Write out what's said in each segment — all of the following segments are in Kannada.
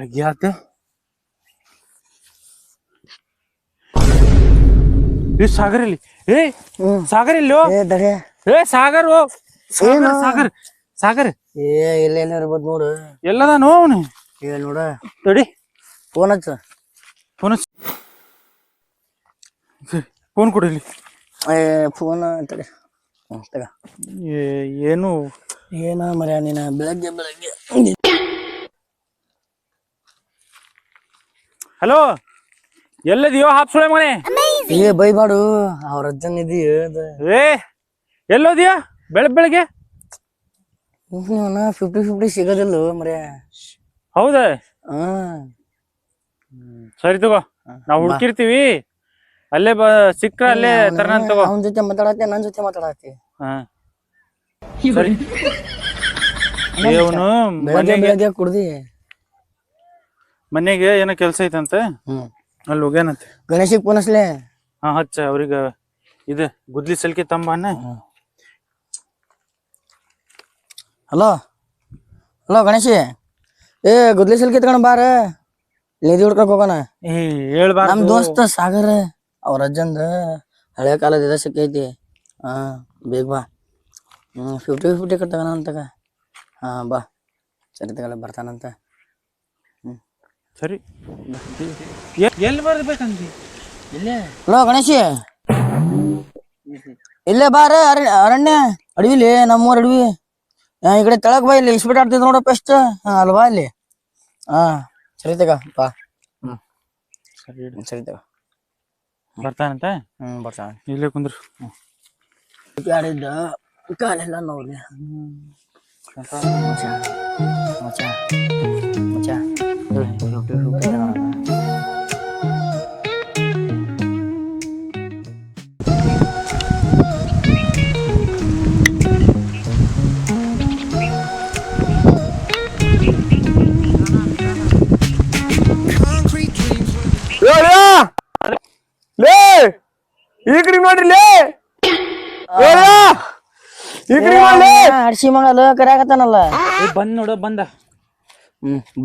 ಬೆಳಗ್ಗೆ ಸಾಗರ್ ಇಲ್ಲಿ ಸಾಗರ್ ಇಲ್ಲೋ ಸಾಗರ್ ಸಾಗರ್ ಸಾಗರ್ ಇಲ್ಲ ಇರ್ಬೋದು ನೋಡು ಎಲ್ಲದಾನು ಅವನು ನೋಡ ತಡಿ ಫೋನ್ ಹಚ್ಚ ಫೋನ್ ಕೊಡಿಲಿ ಫೋನ್ ತಡಿ ತಗ ಏನು ಏನ ಮರ್ಯಾ ನೀನ ಬೆಳಗ್ಗೆ ಹಲೋ ಎಲ್ಲದಿಯೋ ಹಾಪ್ಸುಳೆ ಮನೆ ಬೈಬಾಡು ಅವ್ರ ಅಜ್ಜನ್ ಇದೀಯ ಎಲ್ಲೋದಿಯಾ ಬೆಳಗ್ಗೆ 50-50 ಸಿಗೋದಿಲ್ಲ ಮರ್ಯಾ ಹೌದಾ ಸರಿ ತಗೋ ನಾವ್ ಹುಡುಕಿರ್ತೀವಿ ಅಲ್ಲೇ ಸಿಕ್ಕ್ರ ಅಲ್ಲೇ ತರನ ತಗೋ ಅವನ ಜೊತೆ ಮಾತಾಡತ್ತೆ ನನ್ ಜೊತೆ ಮಾತಾಡತ್ತೆ ಅವನು ಬೆಳಗ್ಗೆ ಕುಡ್ದಿ ಮನೆಗೆ ಏನೋ ಕೆಲ್ಸ ಐತಂತ ಅಲ್ಲಿ ಹೋಗ್ಯಾನಂತೆ ಗಣೇಶಿಗೆ ಫೋನ್ ಹಚ್ಲೆ ಹಚ್ಚ ಅವ್ರಿಗ ಇದು ಗುದ್ಲಿ ಸಲ್ಕೆ ತಂಬಾನ ಹಲೋ ಗಣೇಶಿ ಗುದ್ಲಿ ಸಲ್ಕೆ ತಗೊಂಡ್ ಬಾರ ನಿಧಿ ಹುಡ್ಕಕ್ ಹೋಗೋಣ ಹೇಳ್ಬಾರ ನಮ್ ದೋಸ್ತ ಸಾಗರ್ ಅವ್ರ ಅಜ್ಜಂದ ಹಳೆ ಕಾಲದ ಸಿಕ್ಕೈತಿ ಬೇಗ ಬಾ 50-50 ತಗೋಣ ಅಂತಗ ಬಾ ಸರಿ ತಗೊಳ್ಳ ಬರ್ತಾನಂತ ಸರಿ ಎಲ್ಲಿ ಬರ್ಬೇಕಂದಿ ಹಲೋ ಗಣೇಶಿ ಇಲ್ಲೇ ಬಾರ ಅರಣ್ಯ ಅಡವಿಲಿ ನಮ್ಮೂರ್ ಅಡವಿ ಈ ಕಡೆ ತೆಳಗ್ ಬಾ ಇಲ್ಲಿ ಇಸ್ಬಿಟ್ ಆಡ್ತಿದ್ ನೋಡಪ್ಪ ಎಷ್ಟ ಅಲ್ವಾ ಇಲ್ಲಿ ಸರಿ ತಗ ಬಾ ಸರಿ ತಗ ಬರ್ತಾನಂತ ಬರ್ತಾನ ಇಲ್ಲೇ ಕುಂದ್ರು ಆಡಿದ್ದ ಕಾಲೆಲ್ಲ ನೋಡ್ಲಿ ಈ ಕಡೆ ನೋಡ್ರಿ ಹಡ್ಸಿ ಮಗಲ್ಲ ಕರ್ಯಾಕತ್ತಾನಲ್ಲ ಬಂದ್ ನೋಡ ಬಂದ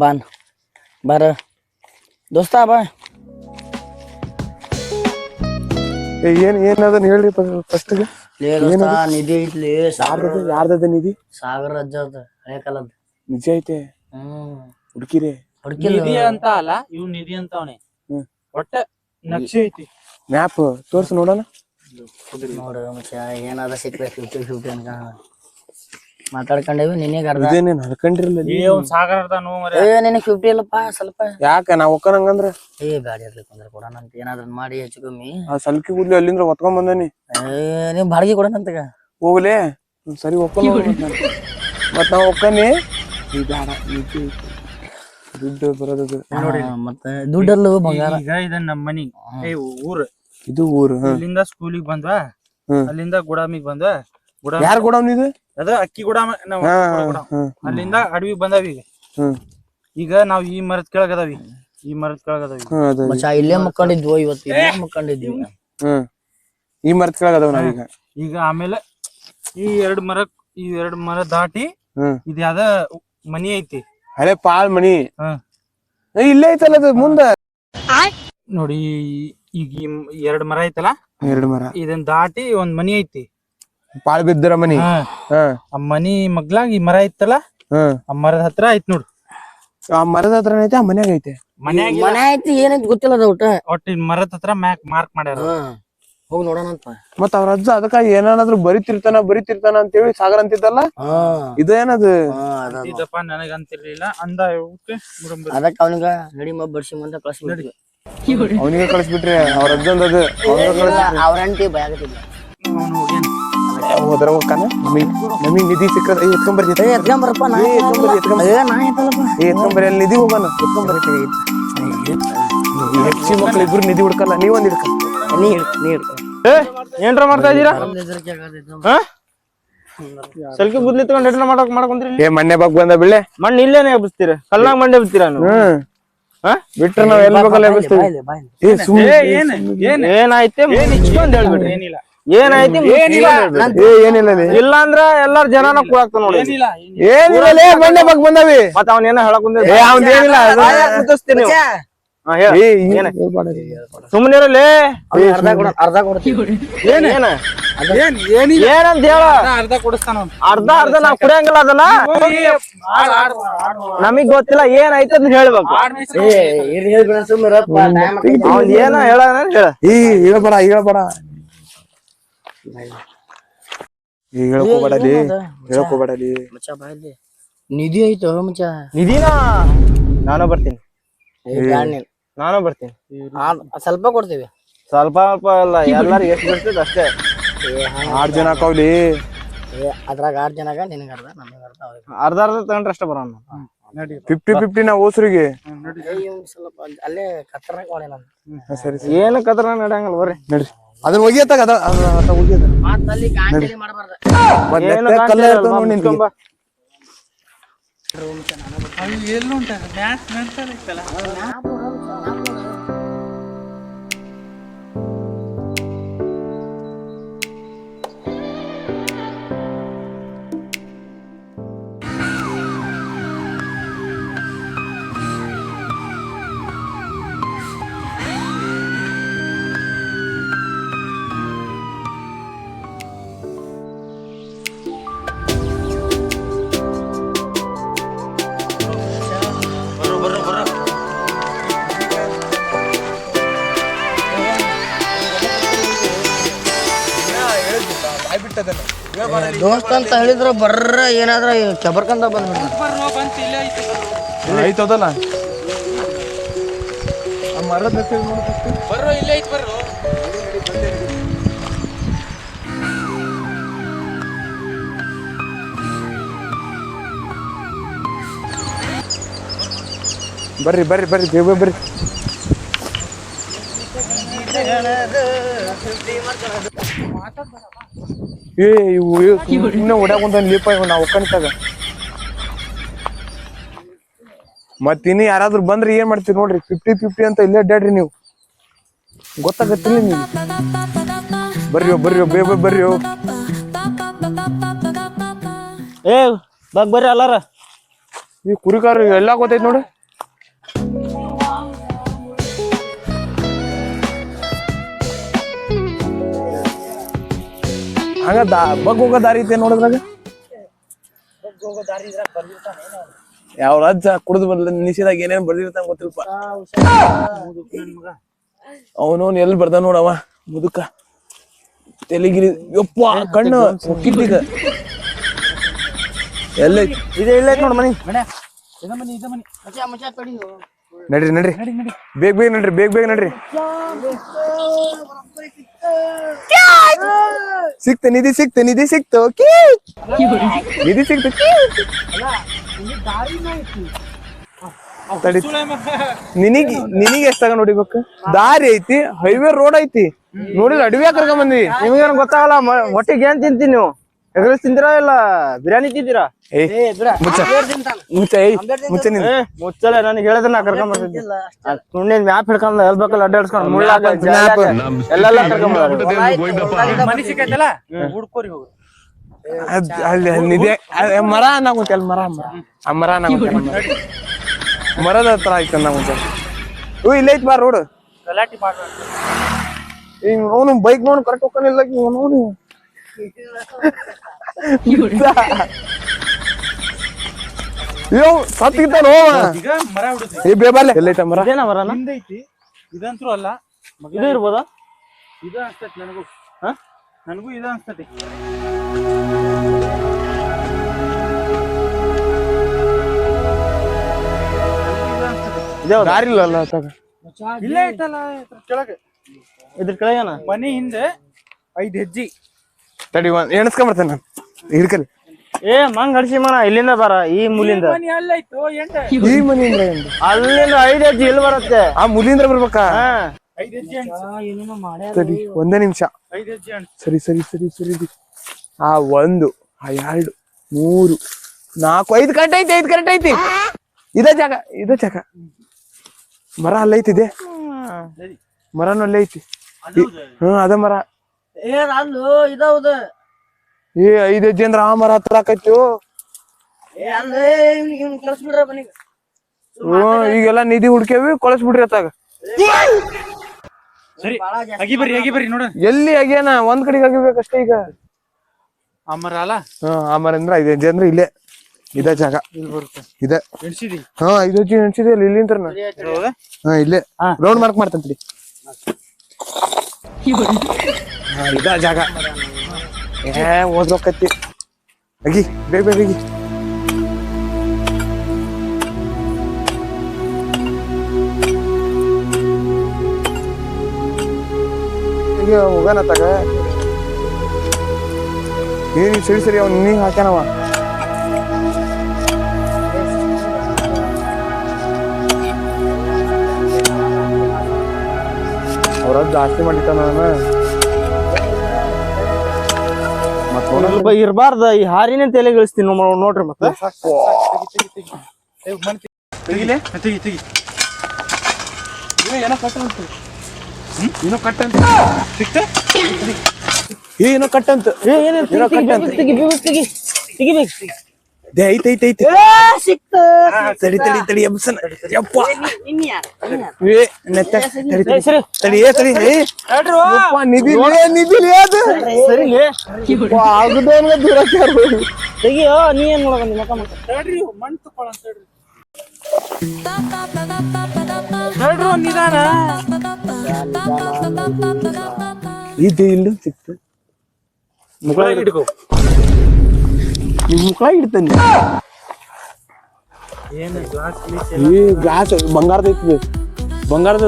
ಬಾನ್ ಬಾರ ದೋಸ್ತ ಬಾ ಏನದನ್ ಹೇಳ್ರಿ ಫಸ್ಟ್ ನಿಧಿ ಐತ್ಲಿ ಯಾರ್ದದ ನಿಧಿ ಸಾಗರ ಅಜ್ಜದ ಹಳೆ ಕಾಲದ ನಿಜ ಐತೆ ಹುಡುಕಿರಿ ನಿಧಿ ಅಂತ ಅಲ್ಲ ಇವ್ ನಿಧಿ ಅಂತ ಅವನೇ ಒಟ್ಟ ನಕ್ಷೆ ಐತಿ ಮ್ಯಾಪ್ ತೋರ್ಸ್ ನೋಡೋಣ ನೋಡು ಏನಾದ ಸಿಕ್ಕ್ರೆ 50-50 ಅನ್ಕ ಮಾತಾಡ್ಕೊಂಡೇವಿ ನಿನಗೆ ಅರ್ಧ ಹರ್ಕೊಂಡಿರಲ್ಲ ಸಾಗರ ನಿನಗೆ 50 ಇಲ್ಲಪ್ಪ ಸ್ವಲ್ಪ ಯಾಕ ನಾವ್ ಒಕ್ಕನಂಗಂದ್ರ ಗಾಡಿ ಇರ್ಲಿಕ್ಕೆ ಅಂದ್ರೆ ಕೊಡೋಣ ಅಂತ ಏನಾದ್ರು ಮಾಡಿ ಹೆಚ್ಚು ಕಮ್ಮಿ ಸಲ್ಕಿ ಕೂದ್ಲಿ ಅಲ್ಲಿಂದ್ರ ಒತ್ಕೊಂಡ್ ಬಂದಾನಿ ನೀವ್ ಬಾಡಿಗೆ ಕೊಡೋಣಂತಗ ಹೋಗ್ಲಿ ಸರಿ ಒಕ್ಕ ಮತ್ ನಾವ್ ಒಕ್ಕನಿ ದುಡ್ಡು ಬರೋದು ಮತ್ತೆ ದುಡ್ಡಲ್ಲೂ ಬಂಗಾರ ಈಗ ಇದನ್ ನಮ್ ಮನಿ ಊರ್ ಇದು ಊರು ಇಲ್ಲಿಂದ ಸ್ಕೂಲಿಗೆ ಬಂದ್ವಾ ಅಲ್ಲಿಂದ ಗುಡಾಮಿಗ್ ಬಂದ್ವಾ ಯಾರ್ ಗುಡಾಮ್ ಇದು ಅದ ಅಕ್ಕಿ ಗುಡಾಮ ಅಲ್ಲಿಂದ ಅಡವಿ ಬಂದಾವಿ ಈಗ ನಾವ್ ಈ ಮರದ ಕೆಳಗದಾವಿ ಇಲ್ಲೇ ಮುಕ್ಕೊಂಡಿದ್ವು ಇವತ್ತು ಇಲ್ಲೇ ಮುಕ್ಕೊಂಡಿದ್ವಿ ಈ ಮರದ ಕೆಳಗದಾವ ನಾವೀಗ ಈಗ ಆಮೇಲೆ ಈ ಎರಡ್ ಮರ ದಾಟಿ ಇದ್ ಯಾವ್ದ ಮನಿ ಐತಿ ಹಳೆ ಪಾಳ್ ಮನಿ ಇಲ್ಲೇ ಐತಲ್ಲ ಅದು ಮುಂದ ನೋಡಿ ಈಗ ಎರಡ್ ಮರ ಐತಲ್ಲ ಇದನ್ ದಾಟಿ ಒಂದ್ ಮನಿ ಐತಿ ಪಾಳ್ ಬಿದ್ದರ ಮನಿ ಆ ಮನಿ ಮಗ್ಲಾಗ ಈ ಮರ ಐತಲ್ಲ ಆ ಮರದ ಹತ್ರ ಐತ್ ನೋಡು ಆ ಮರದ ಹತ್ರ ಐತೆ ಆ ಮನ್ಯಾಗ ಐತೆ ಮನೆ ಐತಿ ಏನೈತಿ ಗೊತ್ತಿಲ್ಲ ಅದ ಒಟ್ಟು ಮರದ ಹತ್ರ ಮಾರ್ಕ್ ಮಾಡ್ಯಾರ ಹೋಗಿ ನೋಡೋಣಂತ ಮತ್ತ ಅವ್ರ ಅಜ್ಜ ಅದಕ್ಕ ಏನಾದ್ರು ಬರಿತಿರ್ತಾನ ಅಂತೇಳಿ ಸಾಗರ್ ಅಂತಿದ್ದಲ್ಲ ಇದೇನದು ನನಗ ಅಂತಿರ್ಲಿಲ್ಲ ಅಂದ ಅದಕ್ಕ ಅವನಿಗ ನಡಿ ಬಡ್ಸಿ ಮುಂದೆ ಕಳ್ಸಿ ಅವನಿಗೆ ಕಳಿಸ್ಬಿಟ್ರಿ ಅವ್ರ ಅಜ್ಜಂದ ಅವ್ರ ಅಂಟಿ ಭಯ ಆಗತ್ತಿಲ್ಲ ಹೋದ್ರ ಹೋಗ್ತಾನ ನಮಗ್ ನಿಧಿ ಸಿಕ್ಕದ ಎತ್ಕೊಂಬರ್ತಿ ಎತ್ಕೊಂಬರಪ್ಪ ಎತ್ಕೊಂಬರಿ ಅಲ್ಲಿ ನಿಧಿ ಹೋಗೋಣ ಎತ್ಕೊಂಬರ್ತಿ ಹೆಚ್ಚಿ ಮಕ್ಳು ಇಬ್ರು ನಿಧಿ ಹುಡ್ಕಲ್ಲ ನೀವೊಂದ್ ಹಿಡ್ಕ ಏನ್ರ ಮಾಡ್ತಾ ಇದೀರಾ ಸಲ್ಕಿ ಬುದ್ಲಿ ತಗೊಂಡ್ ಮಾಡಕೊಂಡ್ರಿ ಮಣ್ಣೆ ಬಾಗ್ ಬಂದ ಬಿಳ್ಳೆ ಮಣ್ಣು ಇಲ್ಲೇನೆ ಎಬ್ಬಿಸ್ತೀರ ಕಲ್ಲಾಗ ಮಂಡೆ ಬಿಡ್ತೀರಾ ಬಿಟ್ರೆ ನಾವ್ ಎಲ್ಲಿ ಬೇಕಲ್ಲ ಎಬ್ಬಿಸ್ತೀವಿ ಏನಾಯ್ತೆ ಹೇಳ್ಬಿಡ್ರಿ ಏನಿಲ್ಲ ಏನಾಯ್ತಿ ಏನಿಲ್ಲ ಲೇ. ಇಲ್ಲ ಅಂದ್ರ ಎಲ್ಲಾರ ಜನನ ಕೂಡಾಕ್ತ ನೋಡಿ ಏನಿಲ್ಲ ಏನಿಲ್ಲ ಲೇ, ಬಂಡೆ ಬಗ್ ಬಂದಾವಿ. ಮತ್ತ ಅವನೇನ ಹೇಳಕ್ ಅವಂದೇನಿಲ್ಲ ಕುದಿಸ್ತೀನಿ ಸುಮ್ಮನೆ ಇರಲಿ ಅರ್ಧ ಕೊಡ್ತೀವಿ. ಏನಂತ ಹೇಳ ಅರ್ಧ ಕೊಡಿಸ್ತಾನ ಅವ್ನು. ಅರ್ಧ ನಾವ್ ಕುಡಿಯಂಗಿಲ್ಲ ಅದನ್ನ ನಮಗ್ ಗೊತ್ತಿಲ್ಲ ಏನಾಯ್ತು ಅದನ್ನ ಹೇಳ್ಬೇಕು ಅವ್ನ್ ಏನ ಹೇಳ ಹೇಳ ಹೇಳ್ಬೇಡ ಹೇಳಕೋಬೇಡಲಿ ಹೇಳಕೋಬೇಡಲಿ. ಮಚ್ಚ ಬಾಯಲ್ಲಿ ನಿಧಿ ಐತೋ ಮಚ್ಚ. ನಿಧಿನ ನಾನು ಬರ್ತೀನಿ ಬ್ಯಾಡ್ ನೀನ್. ನಾನು ಬರ್ತೀನಿ ಸ್ವಲ್ಪ ಕೊಡ್ತೀವಿ. ಸ್ವಲ್ಪ ಅಲ್ಪ ಅಲ್ಲ ಎಲ್ಲಾರು ಎಷ್ಟು ಬಿಡ್ತದ ಅಷ್ಟೇ 6 ಜನ ಹಾಕವ್ಲಿ. ಅದ್ರಾಗ 6 ಜನಗ ನಿನಗ ಅರ್ಧ ನಮಗ ಅರ್ಧ ಅರ್ಧ ತಗೊಂಡ್ರೆ ಅಷ್ಟೇ ಬರೋಣ 50-50 ನಾ ಓಸ್ರಿಗೆ. ಸ್ವಲ್ಪ ಅಲ್ಲೇ ಕತ್ತರ್ನಾಗ ಮಾಡಿ ನಾನು. ಸರಿ ಏನು ಕದ್ರ ನಡೆಯಂಗಲ್ಲ ಬರ್ರಿ ನಡ್ರಿ ಅದನ್ನ ಒಗಿಯತ್ತಾಗ ಅದ ಒಗಿಯದ ಮತ್ತ್ ಅಲ್ಲಿ ಗಾಂಜಲಿ ಮಾಡಬಾರ್ದ. ಏನು ಕಲ್ಲ ಇರ್ತದ ನೋಡಿ ನಿನ್ಗೆ. ಎಲ್ಲುಂಟ ಮ್ಯಾಚ್ ಮೆಂಟಲ್ ಇತ್ತಲ್ಲ. ದೋಸ್ತ ಅಂತ ಹೇಳಿದ್ರ ಬರ್ರ ಏನಾದ್ರ ಕೆಬರ್ಕಂದ ಬಂದ್ಬಿಡ್ತಾರ. ಬಂತ ಇಲ್ಲೇ ಐತಿ ಐತದಲ್ಲ ಮರದ ಬರ್ರೋ ಇಲ್ಲೇ ಐತಿ ಬರ್ರೋ. ಬರ್ರಿ ಬೇಗ ಬರ್ರಿ. ಇನ್ನ ಓಡಾಕೊಂತ ಲೀಪ ನಾ ಒಕ್ಕನಿತಾಗ ಮತ್ ಇನ್ನು ಯಾರಾದ್ರೂ ಬಂದ್ರೆ ಏನ್ ಮಾಡ್ತೀರಿ ನೋಡ್ರಿ. 50-50 ಅಂತ ಇಲ್ಲೇ ಅಡ್ಡಾಡ್ರಿ ನೀವು. ಗೊತ್ತಾಗತ್ತಿಲ್ಲ ನೀವು. ಬರ್ರಿ ಬರ್ರಿ ಏ ಬರ್ರಿ ಅಲ್ಲಾರ ಈ ಕುರಿಕಾರು ಎಲ್ಲಾ ಗೊತ್ತೈತಿ ನೋಡ್ರಿ. ಹಂಗ ಬಗ್ ಹೋಗೋ ದಾರಿ ಐತೆ ನೋಡಿದ್ರಾಗ. ಯಾವ ರಾಜ್ಯ ಕುಡಿದು ಬಂದ ನಿಷೇಧಾಗ ಏನೇನ್ ಬರ್ದಿರ್ತಾನ ಗೊತ್ತಿಲ್ಪ. ಅವನವನ್ ಎಲ್ಲಿ ಬರ್ದ ನೋಡವ ಮುದುಕ ತೆಲಿಗಿರಿ. ಯಪ್ಪ ಕಣ್ಣು ಮುಕ್ಕಿದ್ದೀಗ ಎಲ್ಲೈತಿ. ಇದೆ ಇಲ್ಲೈತಿ ನೋಡ್ ಮನಿ. ನಡ್ರಿ ಬೇಗ ನಡ್ರಿ. ಸಿಕ್ತ ನಿಧಿ ಸಿಕ್ತು ನಿಧಿ ಸಿಕ್ತು. ನಿನಗೆ ಎಷ್ಟಾಗ ನೋಡಿಬೇಕು. ದಾರಿ ಐತಿ, ಹೈವೇ ರೋಡ್ ಐತಿ. ನೋಡಿದ್ರ ಅಡವಿಯಾಗ ಕರ್ಕೊಂಡ್ ಬಂದ್ವಿ. ನಿಮ್ಗೇನು ಗೊತ್ತಾಗಲ್ಲ ಹೊಟ್ಟಿಗೆ ಏನ್ ತಿಂತೀನಿ ನೀವು? ಎಗ್ರೆಸ್ ತಿಂದಿರಾ ಇಲ್ಲ ಬಿರಿಯಾನಿ ತಿಂದಿರಾ? ಮುಚ್ಚಲ್ಲ ನನಗೆ ಹೇಳಿದ್ರೆ ನಾ ಕರ್ಕೊಂಡ್ ಬರ್ತಿದ್ದೆ. ಸುಮ್ಮನೆ ಮ್ಯಾಪ್ ಹಿಡ್ಕೊಂಡ್ ಹೇಳ್ಬೇಕಲ್ಲ ಅಡ್ಡಾಡ್ಸ್ಕೊಂಡ್ ಮುಳ್ಳಾಗ ಎಲ್ಲೆಲ್ಲ ಕರ್ಕೊಂಡ್ ಮನಿ ಸಿಕ್ಕೈತಲ್ಲ ಹುಡ್ಕೋರಿ ಹೋಗ್ರಿ. ಅಲ್ಲಿ ನಿಧಿ ಮರ ಅನ್ನಕುಂತ ಮರ ಆ ಮರ ಮರದ ಹತ್ರ ಆಯ್ತು ಅನ್ನಕುಂತ. ಇಲ್ಲ ಐತ್ ಬಾ ರೋಡ್. ಗಲಾಟಿ ಮಾಡ್ರ ಈಗ ಅವನು ಬೈಕ್ ನೋಡ್ ಕರೆಕ್ಟ್ ಹೋಗ್ತಾನಿಲ್ಲ. ಅವನು ಸತ್ತಿದ್ದಾನೋ ಈಗ ಮರ ಹುಡುಗ ಏ ಬೇಬಾರ್ಲೆ ಎಲ್ಲೈತ ಮರ. ಇದೇನ ಮರನ? ಹಿಂದೈತಿ ಇದಂತ್ರು ಅಲ್ಲ. ಇದು ಇರ್ಬೋದಾ? ಇದ ಅನ್ಸ್ತೈತಿ ನನಗೂ. ನನಗೂ ಇದ ಅನ್ಸ್ತೈತಿ. ದಾರಿ ಇಲ್ಲ ಇಲ್ಲೇ ಐತಲ್ಲ ಕೆಳಗೆ. ಇದ್ರ ಕೆಳಗೇನ ಮನಿ ಹಿಂದೆ 5 ಹೆಜ್ಜಿ. ತಡಿ ಒಂದ್ ಎಣಸ್ಕೊಂಬರ್ತೇನೆ ನಾನು ಹಿಡ್ಕಲಿ. ಏ ಮಂಗ್ ಹಡ್ಸಿ ಮನ ಇಲ್ಲಿಂದ ಬರ ಈ ಮೂಲಿಂದ. ಮನಿ ಅಲ್ಲೈತು ಈ ಮನೆಯಿಂದ ಅಲ್ಲಿಂದ 5 ಹೆಜ್ಜೆ ಇಲ್ಲಿ ಬರುತ್ತೆ. ಆ ಮೂಲಿಂದ್ರ ಬರ್ಬೇಕಾ? 5 ಹೆಜ್ಜೆ ತಡಿ ಒಂದೇ ನಿಮಿಷ. 5 ಹೆಜ್ಜೆ ಸರಿ. ಆ 1 ಆ 2 3 4 5 ಕರೆಕ್ಟ್ ಐತಿ. 5 ಕರೆಕ್ಟ್ ಐತಿ. ಇದ ಜಾಗ ಮರ ಅಲ್ಲೈತಿದೆ. ಮರನು ಅಲ್ಲೇ ಐತಿ. ಅದ ಮರ ಅಲ್ಲೋ ಇದಾವ್ದು. ಏ 5 ಹೆಜ್ಜೆ ಅಂದ್ರ ಆ ಮರ ಹತ್ರ ಆಕೈತಿವು. ಅಂದ್ರೆ ಇವ್ನಿಗೆ ಕಳ್ಸ್ಬಿಡ್ರ ಮನಿಗೆ. ಈಗೆಲ್ಲಾ ನಿಧಿ ಹುಡ್ಕೇವಿ ಕಳಿಸ್ಬಿಡ್ರಿ ಅತ್ತಾಗ. ಸರಿ ಅಗಿ ಬರ್ರಿ ನೋಡ. ಎಲ್ಲಿ ಆಗ್ಯಾನ ಒಂದ್ ಕಡೆಗೆ ಆಗಿಬೇಕಷ್ಟೇ ಈಗ. ಅಮ್ಮರ ಅಲ್ಲ ಆ ಮರ ಅಂದ್ರ 5 ಹೆಜ್ಜೆ ಅಂದ್ರೆ ಇಲ್ಲೇ ಇದ ಜಾಗ ಇಲ್ಲಿ ಬರುತ್ತೆ. ಇದೆ. ಎಣ್ಸಿದಿ 5 ಹೆಜ್ಜೆ ಎಣ್ಸಿದೆ ಅಲ್ಲಿ ಇಲ್ಲಿಂತ್ರ ಇಲ್ಲೇ ರೌಂಡ್ ಮಾರ್ಕ್ ಮಾಡ್ತಂತ್ರಿ. ಇದ ಜಾಗ. ಓದ್ಬೇಕತ್ತಿ ಅಗಿ ಬೇಗ ಬೇಗ ಹೋಗನ ತಗ. ಏನ್ ಸರಿ ಅವ್ನು ನೀಂಗ್ ಹಾಕ್ಯಾನವ. ಅವ್ರ ಜಾಸ್ತಿ ಮಾಡಿತಾನ ಸ್ವಲ್ಪ ಇರ್ಬಾರ್ದ ಈ ಹಾರಿನ ತಲೆ ಗಳಿಸ್ತೀನಿ ನೋಡ್ರಿ ಮತ್ತೆ. ತೆಗಿಲೆ ತೆಗಿ ಏನೋ ಕಟ್ಟಂತ ಏನೋ ಕಟ್ಟಂತ ಏನೋ ಕಟ್ಟಂತ ಐತಿ ತಡಿ ಎಬ್ಸನ ಯಪ್ಪ. ನಿಧಿ ಆಗದವನ್ಗ ದೂರ ತೆಗಿಯೋ ನೀ ಏನ್ ನೋಡಕ ಮಕ್ಕ ಮಣ್ಣು ತಕೊಳ್ಳ ನಿಧಾನ. ಇದು ಇಲ್ಲೂ ಸಿಕ್ತು. ಮುಖ ಇಟ್ಕೋ. ಮುಖ ಇಡ್ತಾನೆ. ಏನು ಗ್ಲಾಸ್ ಬಂಗಾರದ ಐತಿ. ಬಂಗಾರದ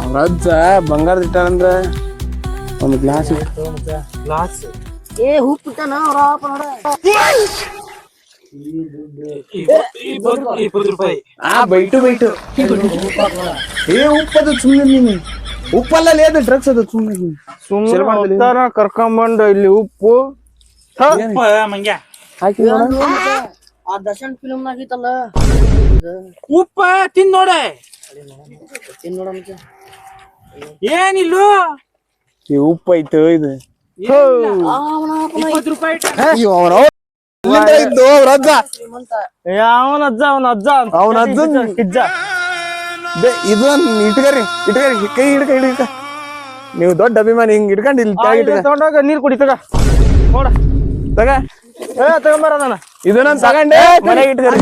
ಅವ್ರ ಅಜ್ಜ ಬಂಗಾರದ ಇಟ್ಟಾನಂದ್ರ ಒಂದು ಗ್ಲಾಸ್ ಗ್ಲಾಸ್ ಉಪ್ಪಿಟ್ಟನ ಅವ್ರ ನೋಡ. 20 ರೂಪಾಯಿ. ಬೈಟು ಉಪ್ಪದ ಸುಮ್ಮನೆ ನೀನು. ಉಪ್ಪಲ್ಲ ಅದು ಡ್ರಗ್ಸ್ ಅದ ಸುಮ್ಮನೆ ಕರ್ಕೊಂಬಂಡು ಇಲ್ಲಿ ಉಪ್ಪು ಮಂಗ್ಯ ಹಾಕಿ ಆ ದರ್ಶನ್ ಫಿಲ್ಮ್ ಆಗಿತ್ತಲ್ಲ ಉಪ್ಪ ತಿನ್ ನೋಡ. ಏನಿಲ್ಲ ಉಪ್ಪು ಐತು ಇದು. 20 ರೂಪಾಯಿ. ಅವನ ಅಜ್ಜ ಇದು ಇಟ್ಕರಿ ಕೈ ಹಿಡ್ಕ. ನೀವು ದೊಡ್ಡ ಅಭಿಮಾನಿ ಹಿಂಗ್ ಇಟ್ಕೊಂಡು ಇಲ್ಲಿ ತಗೊಂಡಾಗ ನೀರ್ ಕುಡಿ ತಗ ನೋಡ ತಗ ತಗೊಂಬಾರ. ಇದನ್ನ ತಗೊಂಡೆ ಮನೆಗೆ ಇಟ್ಕರಿ.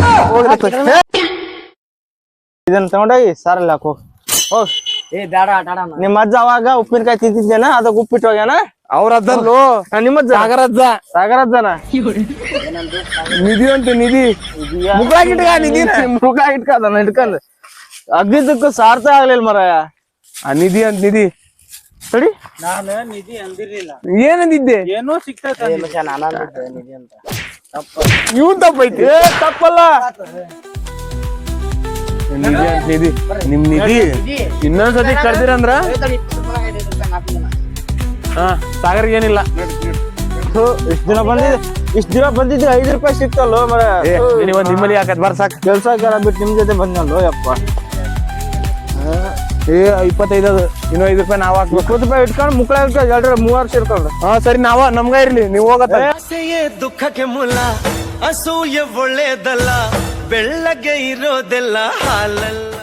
ಇದನ್ನ ತಗೊಂಡೋಗಿ ಸಾರಲ್ಲಿ ಹಾಕೋ ಹೋಗ್. ನಿಮ್ಮ ಅಜ್ಜ ಅವಾಗ ಉಪ್ಪಿನಕಾಯಿ ತಿಂತಿದ್ದೇನ ಅದಕ್ಕೆ ಉಪ್ಪಿಟ್ಟು ಹೋಗ್ಯಾನ. ಅವ್ರ ಅಜ್ಜಲ್ಲು ನಿಮ್ಮಜ್ಜ ಸಾಗರಜ್ಜನ ನಿಧಿ ಅಂತ ನಿಧಿ ಮುಖ ಇಟ್ಕದನ ಹಿಡ್ಕಂದ್ ಅಗ್ದಿದ್ದಕ್ಕೂ ಸಾರ್ಥ ಆಗ್ಲಿಲ್ಲ ಮರಾಯ. ನಿಧಿ ಅಂತ ನಿಧಿ ಸರಿ. ನಾನು ನಿಧಿ ಅಂದಿರ್ಲಿಲ್ಲ. ಏನಂದಿದ್ದೆ? ಏನೋ ಸಿಕ್ತೈತೆ ಇವ್ ತಪ್ಪೈತಿ. ತಪ್ಪಲ್ಲ ನಿಧಿ ಅಂತ ನಿಧಿ. ನಿಮ್ ನಿಧಿ ಇನ್ನೊಂದ್ಸತಿ ಕರ್ದಿರಂದ್ರ ಸಾಗರ್ಗೆ ಏನಿಲ್ಲ. ಇಷ್ಟ ದಿನ ಬಂದಿದ್ದೆ 5 ರೂಪಾಯಿ ಸಿಕ್ತಲ್ಲೋ ಮರ. ನಿಮ್ಮಲ್ಲಿ ಯಾಕತ್ ಬಾರ್ ಸಾಕ್. ಕೆಲ್ಸ ಬಿಟ್ಟು ನಿಮ್ ಜೊತೆ ಬಂದಲ್ಲೋ ಯಪ್ಪ. 25 ಅದು ಇನ್ನೂ 5 ರೂಪಾಯಿ ನಾವ್ ಹಾಕ್ಬೇಕು. 20 ರೂಪಾಯಿ ಇಟ್ಕೊಂಡು ಮುಕ್ಳ 2-3 ಸೇರ್ಕೊಂಡ್ರೆ ಸರಿ ನಮ್ಗ ಇರ್ಲಿ ನೀವ್ ಹೋಗತ್ತ. ದುಃಖಕ್ಕೆ ಮೂಲ ಅಸೂಯೆ ಒಳ್ಳೇದಲ್ಲ, ಬೆಳ್ಳಗೆ ಇರೋದೆಲ್ಲ ಹಾಲಲ್ಲ.